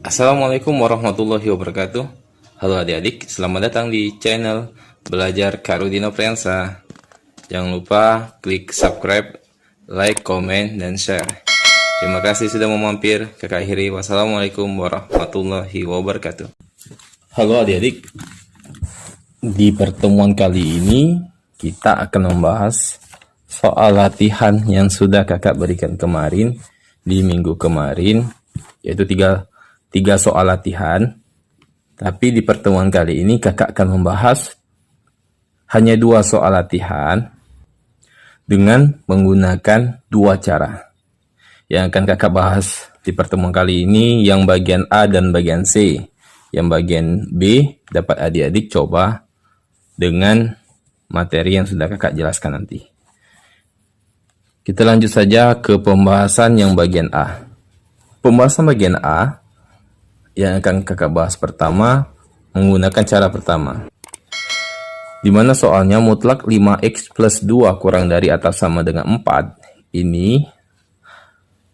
Assalamualaikum warahmatullahi wabarakatuh. Halo adik-adik, selamat datang di channel Belajar Kak Rudi Nofriansah. Jangan lupa klik subscribe, like, komen, dan share. Terima kasih sudah mau mampir. Kakak akhiri, wassalamualaikum warahmatullahi wabarakatuh. Halo adik-adik, di pertemuan kali ini kita akan membahas soal latihan yang sudah kakak berikan kemarin di minggu kemarin, yaitu tiga soal latihan. Tapi di pertemuan kali ini kakak akan membahas hanya 2 soal latihan dengan menggunakan 2 cara. Yang akan kakak bahas di pertemuan kali ini yang bagian A dan bagian C. Yang bagian B dapat adik-adik coba dengan materi yang sudah kakak jelaskan nanti. Kita lanjut saja ke pembahasan yang bagian A. Pembahasan bagian A yang akan kakak bahas pertama menggunakan cara pertama, di mana soalnya mutlak 5x plus 2 kurang dari atau sama dengan 4. Ini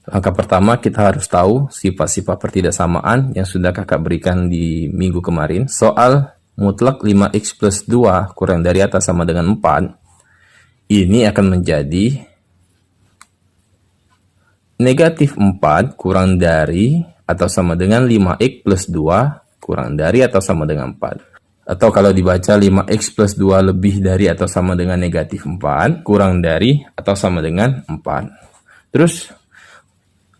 langkah pertama, kita harus tahu sifat-sifat pertidaksamaan yang sudah kakak berikan di minggu kemarin. Soal mutlak 5x plus 2 kurang dari atau sama dengan 4 ini akan menjadi negatif 4 kurang dari atau sama dengan 5x plus 2 kurang dari atau sama dengan 4. Atau kalau dibaca 5x plus 2 lebih dari atau sama dengan negatif 4 kurang dari atau sama dengan 4. Terus,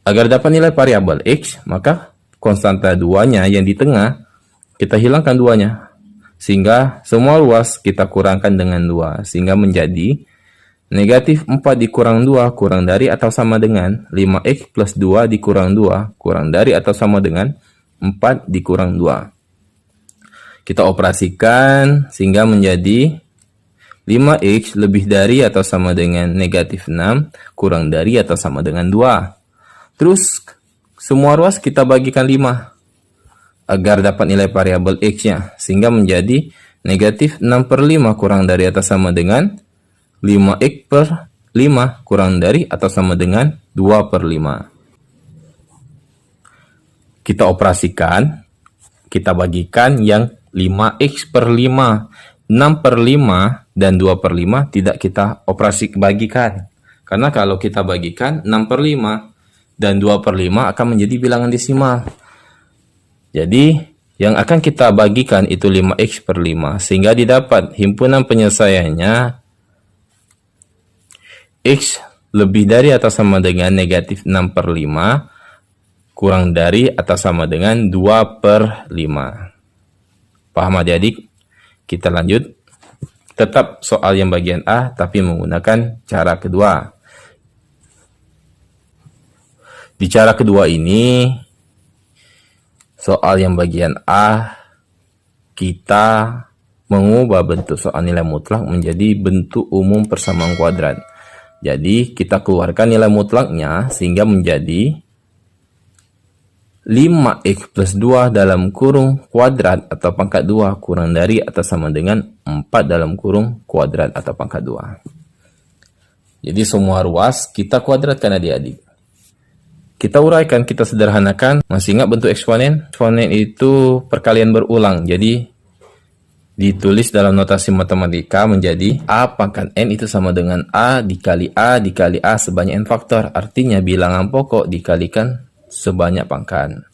agar dapat nilai variabel x, maka konstanta 2-nya yang di tengah, kita hilangkan 2-nya. Sehingga semua ruas kita kurangkan dengan 2. Sehingga menjadi negatif 4 dikurang 2 kurang dari atau sama dengan 5x plus 2 dikurang 2 kurang dari atau sama dengan 4 dikurang 2. Kita operasikan sehingga menjadi 5x lebih dari atau sama dengan negatif 6 kurang dari atau sama dengan 2. Terus semua ruas kita bagikan 5 agar dapat nilai variabel x-nya. Sehingga menjadi negatif 6 per 5 kurang dari atau sama dengan 5x per 5 kurang dari atau sama dengan 2 per 5. Kita operasikan, kita bagikan yang 5x per 5, 6 per 5, dan 2 per 5 tidak kita operasi bagikan. Karena kalau kita bagikan 6 per 5 dan 2 per 5 akan menjadi bilangan desimal. Jadi yang akan kita bagikan itu 5x per 5, sehingga didapat himpunan penyelesaiannya x lebih dari atau sama dengan negatif 6 per 5 kurang dari atau sama dengan 2 per 5. Paham adik-adik? Kita lanjut. Tetap soal yang bagian A, tapi menggunakan cara kedua. Di cara kedua ini, soal yang bagian A, kita mengubah bentuk soal nilai mutlak menjadi bentuk umum persamaan kuadrat. Jadi kita keluarkan nilai mutlaknya sehingga menjadi 5x plus 2 dalam kurung kuadrat atau pangkat 2 kurang dari atau sama dengan 4 dalam kurung kuadrat atau pangkat 2. Jadi semua ruas kita kuadratkan adik-adik. Kita uraikan, kita sederhanakan. Masih ingat bentuk eksponen? Eksponen itu perkalian berulang. Jadi ditulis dalam notasi matematika menjadi A pangkat N itu sama dengan A dikali A sebanyak N faktor. Artinya bilangan pokok dikalikan sebanyak pangkat.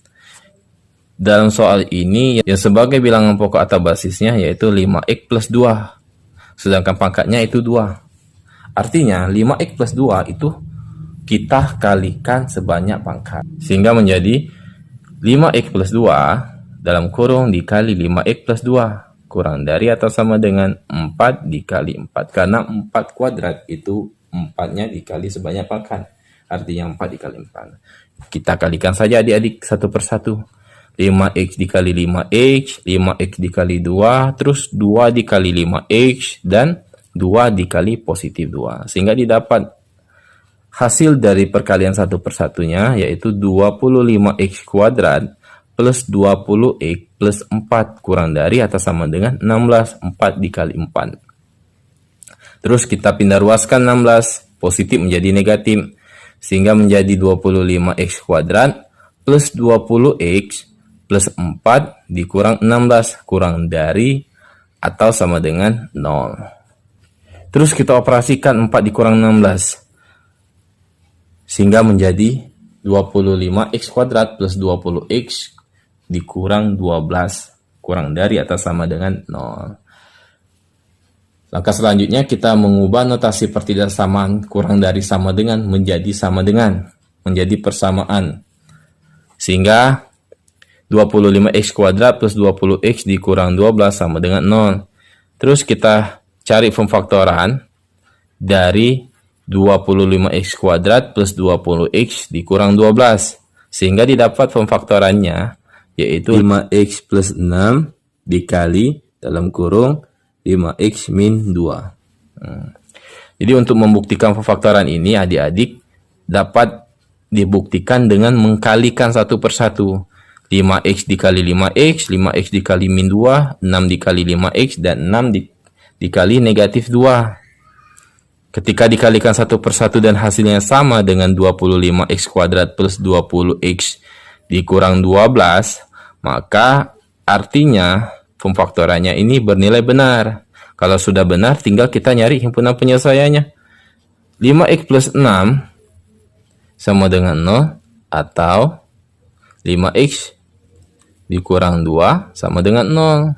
Dalam soal ini yang sebagai bilangan pokok atau basisnya yaitu 5x plus 2. Sedangkan pangkatnya itu 2. Artinya 5x plus 2 itu kita kalikan sebanyak pangkat. Sehingga menjadi 5x plus 2 dalam kurung dikali 5x plus 2. Kurang dari atau sama dengan 4 dikali 4. Karena 4 kuadrat itu 4-nya dikali sebanyak pangkat. Artinya 4 dikali 4. Kita kalikan saja adik-adik satu persatu. 5x dikali 5x, 5x dikali 2, terus 2 dikali 5x, dan 2 dikali positif 2. Sehingga didapat hasil dari perkalian satu persatunya yaitu 25x kuadrat plus 20x plus 4 kurang dari atau sama dengan 16. 4 dikali 4. Terus kita pindah ruaskan 16. Positif menjadi negatif. Sehingga menjadi 25x kuadrat plus 20x plus 4 dikurang 16 kurang dari atau sama dengan 0. Terus kita operasikan 4 dikurang 16 sehingga menjadi 25x kuadrat plus 20x dikurang 12 kurang dari atau sama dengan 0. Langkah selanjutnya kita mengubah notasi pertidaksamaan kurang dari sama dengan menjadi sama dengan, menjadi persamaan. Sehingga 25x kuadrat plus 20x dikurang 12 sama dengan 0. Terus kita cari pemfaktoran dari 25x kuadrat plus 20x dikurang 12. Sehingga didapat pemfaktorannya yaitu 5x plus 6 dikali dalam kurung 5x min 2. Jadi untuk membuktikan pemfaktoran ini adik-adik dapat dibuktikan dengan mengkalikan satu persatu. 5x dikali 5x, 5x dikali min 2, 6 dikali 5x, dan 6 dikali negatif 2. Ketika dikalikan satu persatu dan hasilnya sama dengan 25x kuadrat plus 20x dikurang 12, maka artinya pemfaktorannya ini bernilai benar. Kalau sudah benar, tinggal kita nyari himpunan penyelesaiannya. 5x plus 6 sama dengan 0 atau 5x dikurang 2 sama dengan 0.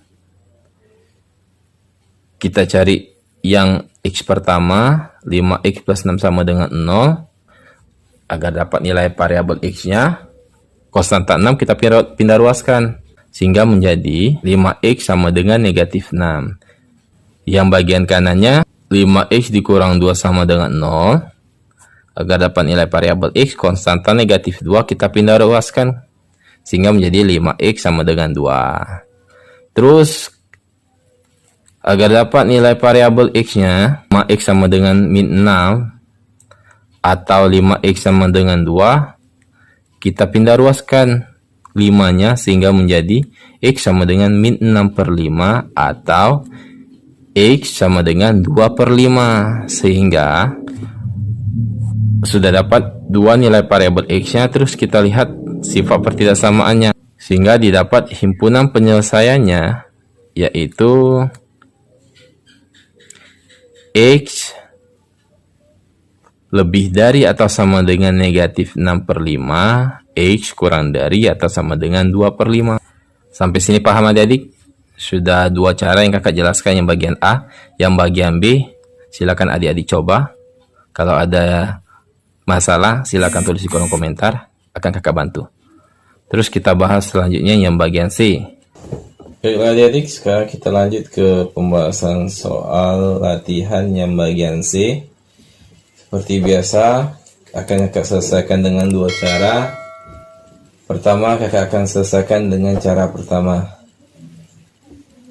Kita cari yang x pertama, 5x plus 6 sama dengan 0. Agar dapat nilai variabel x-nya, konstanta 6 kita pindah ruaskan. Sehingga menjadi 5x sama dengan negatif 6. Yang bagian kanannya 5x dikurang 2 sama dengan 0. Agar dapat nilai variabel x, konstanta negatif 2 kita pindah ruaskan. Sehingga menjadi 5x sama dengan 2. Terus agar dapat nilai variabel x-nya, 5x sama dengan min 6 atau 5x sama dengan 2, kita pindah ruaskan 5-nya sehingga menjadi x sama dengan min 6 per 5 atau x sama dengan 2 per 5. Sehingga sudah dapat dua nilai variabel x-nya. Terus kita lihat sifat pertidaksamaannya. Sehingga didapat himpunan penyelesaiannya yaitu x lebih dari atau sama dengan negatif 6 per 5, x kurang dari atau sama dengan 2 per 5. Sampai sini paham adik-adik? Sudah dua cara yang kakak jelaskan, yang bagian A, yang bagian B. Silakan adik-adik coba. Kalau ada masalah, silakan tulis di kolom komentar, akan kakak bantu. Terus kita bahas selanjutnya yang bagian C. Baiklah adik-adik, sekarang kita lanjut ke pembahasan soal latihan yang bagian C. Seperti biasa, akan kakak selesaikan dengan dua cara. Pertama, kakak akan selesaikan dengan cara pertama.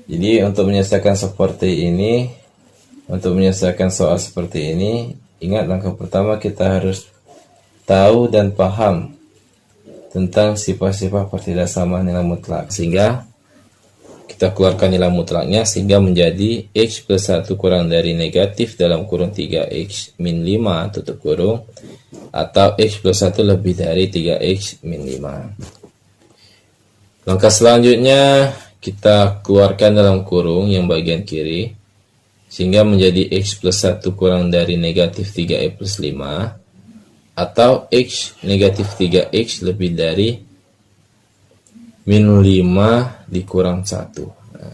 Jadi, untuk menyelesaikan seperti ini, untuk menyelesaikan soal seperti ini, ingat langkah pertama kita harus tahu dan paham tentang sifat-sifat pertidaksamaan nilai mutlak. Sehingga kita keluarkan nilai mutlaknya sehingga menjadi x plus 1 kurang dari negatif dalam kurung 3x min 5 tutup kurung atau x plus 1 lebih dari 3x min 5. Langkah selanjutnya kita keluarkan dalam kurung yang bagian kiri sehingga menjadi x plus 1 kurang dari negatif 3x plus 5 atau x negatif 3x lebih dari min 5 dikurang 1. Nah,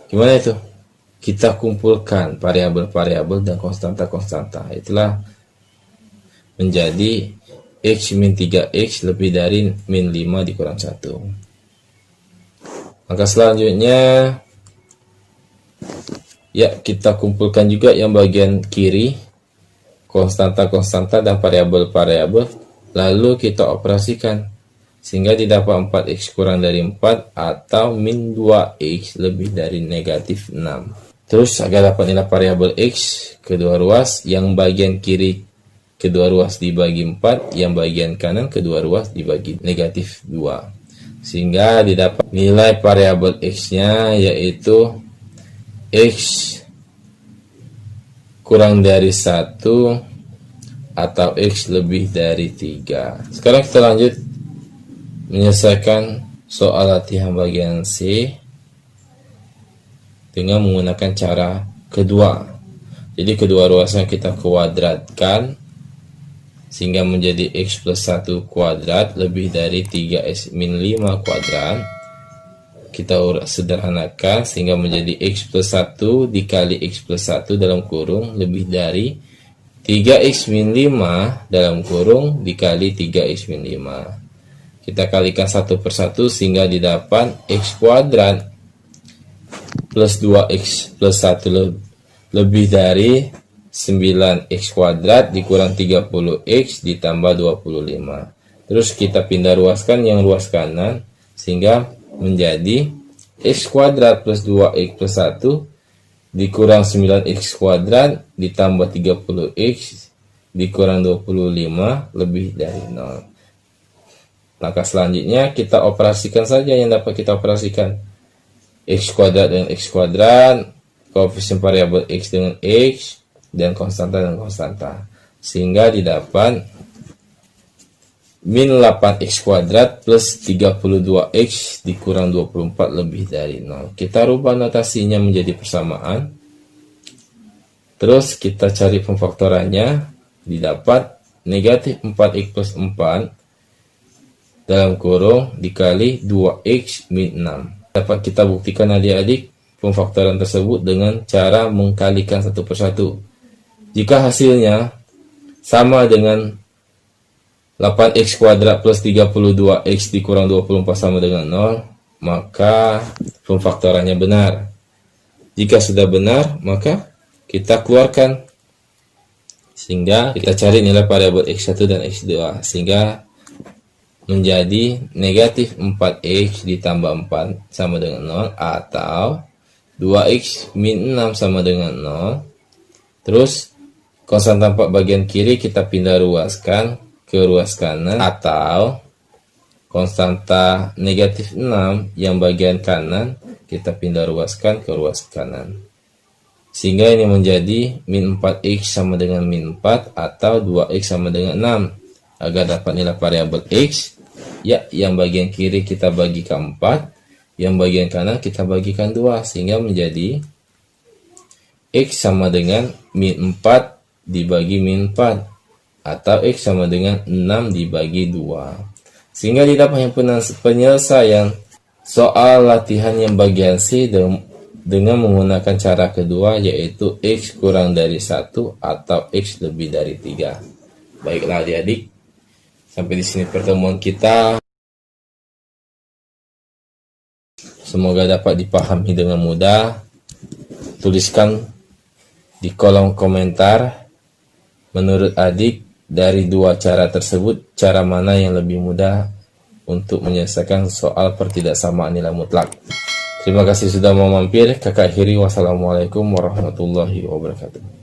gimana itu? Kita kumpulkan variabel-variabel dan konstanta-konstanta. Itulah menjadi x min 3x lebih dari min 5 dikurang 1. Maka selanjutnya ya kita kumpulkan juga yang bagian kiri, konstanta-konstanta dan variabel-variabel, lalu kita operasikan sehingga didapat 4x kurang dari 4 atau min 2x lebih dari negatif 6. Terus agar dapat nilai variabel x kedua ruas, yang bagian kiri kedua ruas dibagi 4, yang bagian kanan kedua ruas dibagi negatif 2. Sehingga didapat nilai variabel x-nya yaitu x kurang dari 1 atau x lebih dari 3. Sekarang kita lanjut menyelesaikan soal latihan bagian C dengan menggunakan cara kedua. Jadi kedua ruasnya kita kuadratkan sehingga menjadi X plus 1 kuadrat lebih dari 3X min 5 kuadrat. Kita sederhanakan sehingga menjadi X plus 1 dikali X plus 1 dalam kurung lebih dari 3X min 5 dalam kurung dikali 3X min 5. Kita kalikan satu persatu sehingga didapat X kuadrat plus 2X plus 1 lebih dari 9X kuadrat dikurang 30X ditambah 25. Terus kita pindah ruaskan yang ruas kanan sehingga menjadi X kuadrat plus 2X plus 1 dikurang 9X kuadrat ditambah 30X dikurang 25 lebih dari 0. Langkah selanjutnya kita operasikan saja yang dapat kita operasikan. X kuadrat dengan X kuadrat, koefisien variabel X dengan X, dan konstanta dengan konstanta. Sehingga didapat min 8X kuadrat plus 32X dikurang 24 lebih dari 0. Kita rubah notasinya menjadi persamaan. Terus kita cari pemfaktorannya. Didapat negatif 4X plus 4 dalam kurung dikali 2X min 6. Dapat kita buktikan adik-adik pemfaktoran tersebut dengan cara mengkalikan satu persatu. Jika hasilnya sama dengan 8X kuadrat plus 32X dikurang 24 sama dengan 0, maka pemfaktorannya benar. Jika sudah benar, maka kita keluarkan. Sehingga kita cari nilai variabel X1 dan X2. Sehingga menjadi negatif 4X ditambah 4 sama dengan 0 atau 2X min 6 sama dengan 0. Terus konstanta 4 bagian kiri kita pindah ruaskan ke ruas kanan atau konstanta negatif 6 yang bagian kanan kita pindah ruaskan ke ruas kanan. Sehingga ini menjadi min 4X sama dengan min 4 atau 2X sama dengan 6. Agar dapat nilai variabel X, ya yang bagian kiri kita bagikan 4, yang bagian kanan kita bagikan 2, sehingga menjadi X sama dengan min 4 dibagi min 4 atau X sama dengan 6 dibagi 2. Sehingga didapat yang penyelesaian soal latihan yang bagian C dengan menggunakan cara kedua, yaitu X kurang dari 1 atau X lebih dari 3. Baiklah adik-adik, sampai di sini pertemuan kita. Semoga dapat dipahami dengan mudah. Tuliskan di kolom komentar, menurut adik dari dua cara tersebut, cara mana yang lebih mudah untuk menyelesaikan soal pertidaksamaan nilai mutlak. Terima kasih sudah mau mampir. Kakak akhiri, wassalamualaikum warahmatullahi wabarakatuh.